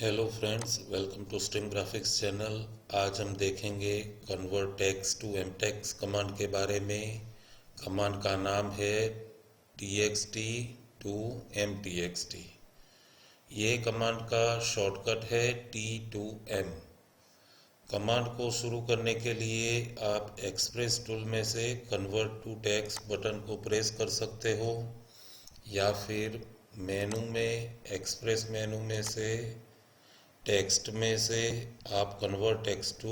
Hello friends, welcome to string graphics channel. आज हम देखेंगे convert text to mtext command के बारे में। कमांड का नाम है txt टू mtxt। ये कमांड का शॉर्टकट है T2M। कमांड को शुरू करने के लिए आप एक्सप्रेस टूल में से कन्वर्ट टू टेक्स्ट बटन को प्रेस कर सकते हो, या फिर मेनू में एक्सप्रेस मेनू में से टेक्स्ट में से आप कन्वर्ट टेक्स्ट टू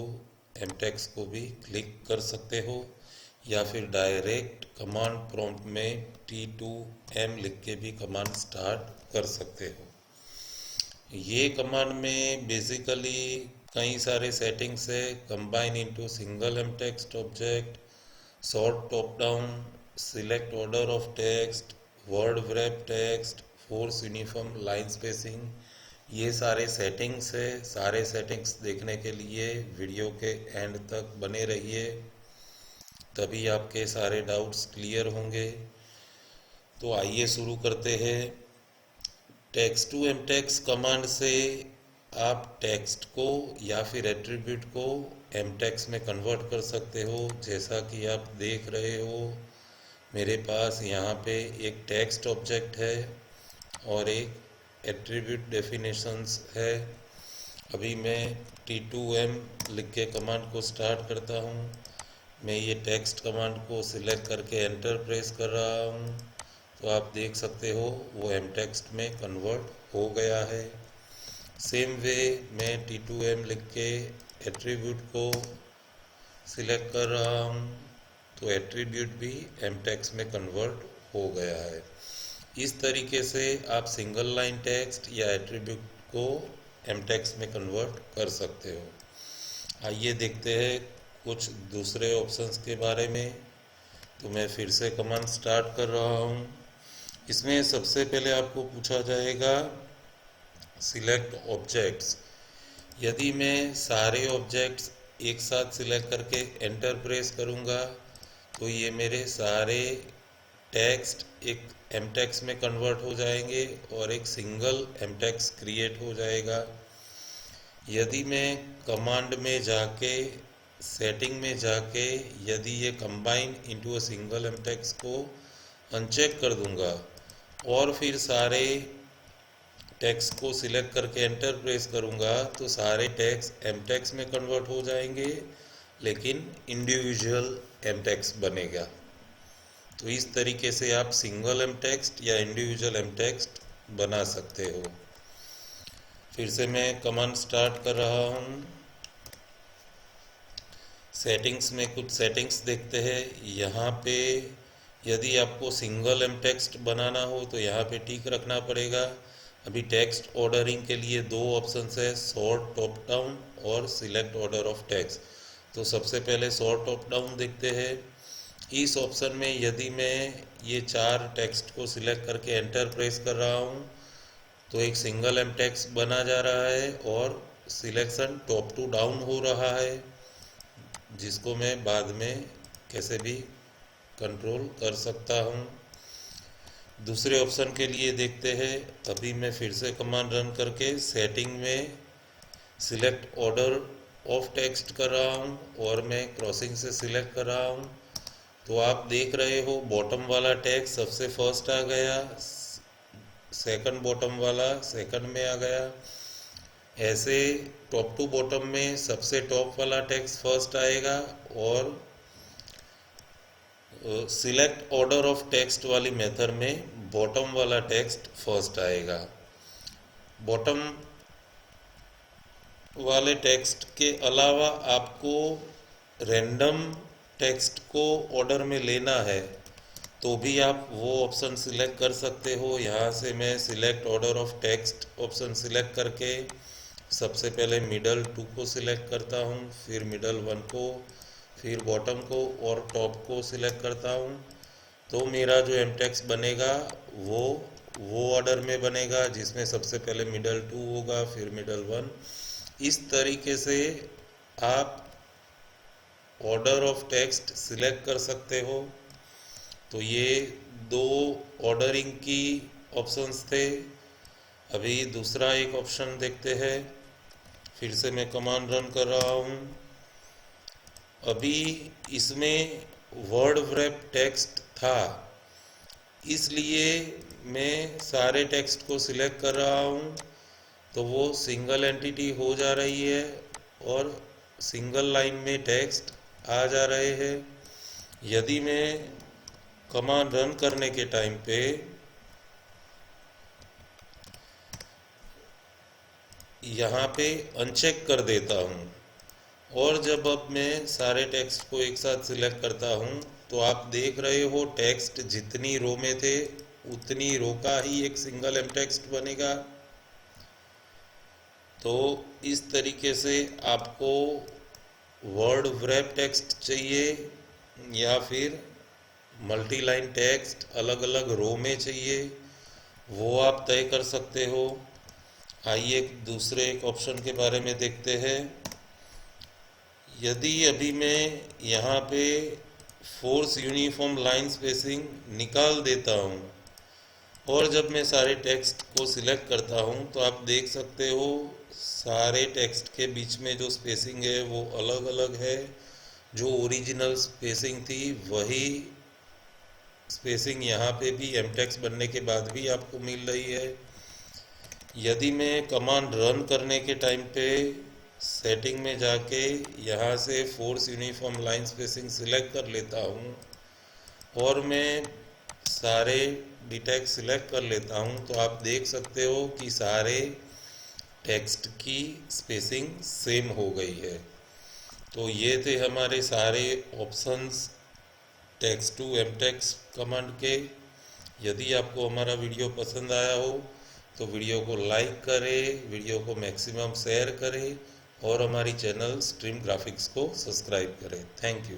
एमटेक्स को भी क्लिक कर सकते हो, या फिर डायरेक्ट कमांड प्रॉम्प्ट में T2M लिख के भी कमांड स्टार्ट कर सकते हो। ये कमांड में बेसिकली कई सारे सेटिंग्स है। Combine into single mtext object, sort top down, select order of text, word wrap text, force uniform line spacing, ये सारे सेटिंग्स है। सारे सेटिंग्स देखने के लिए वीडियो के एंड तक बने रहिए, तभी आपके सारे डाउट्स क्लियर होंगे। तो आइए शुरू करते हैं। टेक्स्ट टू एमटेक्स कमांड से आप टेक्स्ट को या फिर एट्रीब्यूट को एमटेक्स में कन्वर्ट कर सकते हो। जैसा कि आप देख रहे हो, मेरे पास यहाँ पे एक टेक्स्ट ऑब्जेक्ट है और एक एट्रीब्यूट डेफिनेशंस है। अभी मैं T2M लिख के कमांड को स्टार्ट करता हूँ। मैं ये टेक्स्ट कमांड को सिलेक्ट करके एंटर प्रेस कर रहा हूँ, तो आप देख सकते हो वो एमटेक्स्ट में कन्वर्ट हो गया है। सेम वे मैं T2M लिख के एट्रीब्यूट को सिलेक्ट कर रहा हूँ, तो एट्रीब्यूट भी एमटेक्स में कन्वर्ट हो गया है। इस तरीके से आप सिंगल लाइन टेक्स्ट या एट्रीब्यूट को एमटेक्स में कन्वर्ट कर सकते हो। आइए देखते हैं कुछ दूसरे ऑप्शंस के बारे में। तो मैं फिर से कमांड स्टार्ट कर रहा हूँ। इसमें सबसे पहले आपको पूछा जाएगा सिलेक्ट ऑब्जेक्ट्स। यदि मैं सारे ऑब्जेक्ट्स एक साथ सिलेक्ट करके एंटर प्रेस करूँगा, तो ये मेरे सारे टेक्स्ट एक एमटेक्स में कन्वर्ट हो जाएंगे और एक सिंगल एमटेक्स क्रिएट हो जाएगा। यदि मैं कमांड में जाके सेटिंग में जाके यदि ये कंबाइन इनटू अ सिंगल एमटेक्स को अनचेक कर दूंगा और फिर सारे टेक्स्ट को सिलेक्ट करके एंटर प्रेस करूंगा, तो सारे टेक्स्ट एमटेक्स में कन्वर्ट हो जाएंगे, लेकिन इंडिविजुअल एमटेक्स बनेगा। तो इस तरीके से आप सिंगल एमटेक्स्ट या इंडिविजुअल एमटेक्स्ट बना सकते हो। फिर से मैं कमांड स्टार्ट कर रहा हूँ। सेटिंग्स में कुछ सेटिंग्स देखते हैं। यहाँ पे यदि आपको सिंगल एमटेक्स्ट बनाना हो तो यहाँ पे टिक रखना पड़ेगा। अभी टेक्स्ट ऑर्डरिंग के लिए दो ऑप्शंस है, सॉर्ट टॉप डाउन और सिलेक्ट ऑर्डर ऑफ टेक्स्ट। तो सबसे पहले सॉर्ट टॉप डाउन देखते हैं। इस ऑप्शन में यदि मैं ये चार टेक्स्ट को सिलेक्ट करके एंटर प्रेस कर रहा हूँ, तो एक सिंगल एमटेक्स बना जा रहा है और सिलेक्शन टॉप टू डाउन हो रहा है, जिसको मैं बाद में कैसे भी कंट्रोल कर सकता हूँ। दूसरे ऑप्शन के लिए देखते हैं। अभी मैं फिर से कमांड रन करके सेटिंग में सिलेक्ट ऑर्डर ऑफ टेक्स्ट कर रहा हूँ और मैं क्रॉसिंग से सिलेक्ट कर रहा हूँ। तो आप देख रहे हो बॉटम वाला टेक्स्ट सबसे फर्स्ट आ गया, सेकंड बॉटम वाला सेकंड में आ गया। ऐसे टॉप टू बॉटम में सबसे टॉप वाला टेक्स्ट फर्स्ट आएगा और सिलेक्ट ऑर्डर ऑफ टेक्स्ट वाली मेथड में बॉटम वाला टेक्स्ट फर्स्ट आएगा। बॉटम वाले टेक्स्ट के अलावा आपको रैंडम टेक्स्ट को ऑर्डर में लेना है, तो भी आप वो ऑप्शन सिलेक्ट कर सकते हो। यहाँ से मैं select order of text option select करके सबसे पहले मिडल 2 को सिलेक्ट करता हूँ, फिर मिडल 1 को, फिर बॉटम को और टॉप को सिलेक्ट करता हूँ। तो मेरा जो एमटेक्स बनेगा वो ऑर्डर में बनेगा, जिसमें सबसे पहले मिडल 2 होगा, फिर मिडल 1। इस तरीके से आप ऑर्डर ऑफ टेक्स्ट सिलेक्ट कर सकते हो। तो ये दो ऑर्डरिंग की ऑप्शंस थे। अभी दूसरा एक ऑप्शन देखते हैं। फिर से मैं कमांड रन कर रहा हूँ। अभी इसमें वर्ड wrap टेक्स्ट था, इसलिए मैं सारे टेक्स्ट को सिलेक्ट कर रहा हूँ, तो वो सिंगल एंटिटी हो जा रही है और सिंगल लाइन में टेक्स्ट आ जा रहे हैं। यदि मैं कमांड रन करने के टाइम पे यहाँ पे अनचेक कर देता हूँ और जब अब मैं सारे टेक्स्ट को एक साथ सिलेक्ट करता हूँ, तो आप देख रहे हो टेक्स्ट जितनी रो में थे उतनी रो का ही एक सिंगल एम टेक्स्ट बनेगा। तो इस तरीके से आपको वर्ड wrap टेक्स्ट चाहिए या फिर मल्टी लाइन टेक्स्ट अलग अलग रो में चाहिए, वो आप तय कर सकते हो। आइए दूसरे एक ऑप्शन के बारे में देखते हैं। यदि अभी मैं यहाँ पे फोर्स यूनिफॉर्म लाइन स्पेसिंग निकाल देता हूँ और जब मैं सारे टेक्स्ट को सिलेक्ट करता हूँ, तो आप देख सकते हो सारे टेक्स्ट के बीच में जो स्पेसिंग है वो अलग अलग है। जो ओरिजिनल स्पेसिंग थी वही स्पेसिंग यहाँ पे भी एम टेक्स्ट बनने के बाद भी आपको मिल रही है। यदि मैं कमांड रन करने के टाइम पे सेटिंग में जाके यहाँ से force uniform line spacing select कर लेता हूँ और मैं सारे डिटेक्ट सिलेक्ट कर लेता हूँ, तो आप देख सकते हो कि सारे टेक्स्ट की स्पेसिंग सेम हो गई है। तो ये थे हमारे सारे options text to M text command के। यदि आपको हमारा वीडियो पसंद आया हो तो वीडियो को लाइक करें, वीडियो को मैक्सिमम शेयर करें और हमारी चैनल स्ट्रीम ग्राफिक्स को सब्सक्राइब करें। Thank you.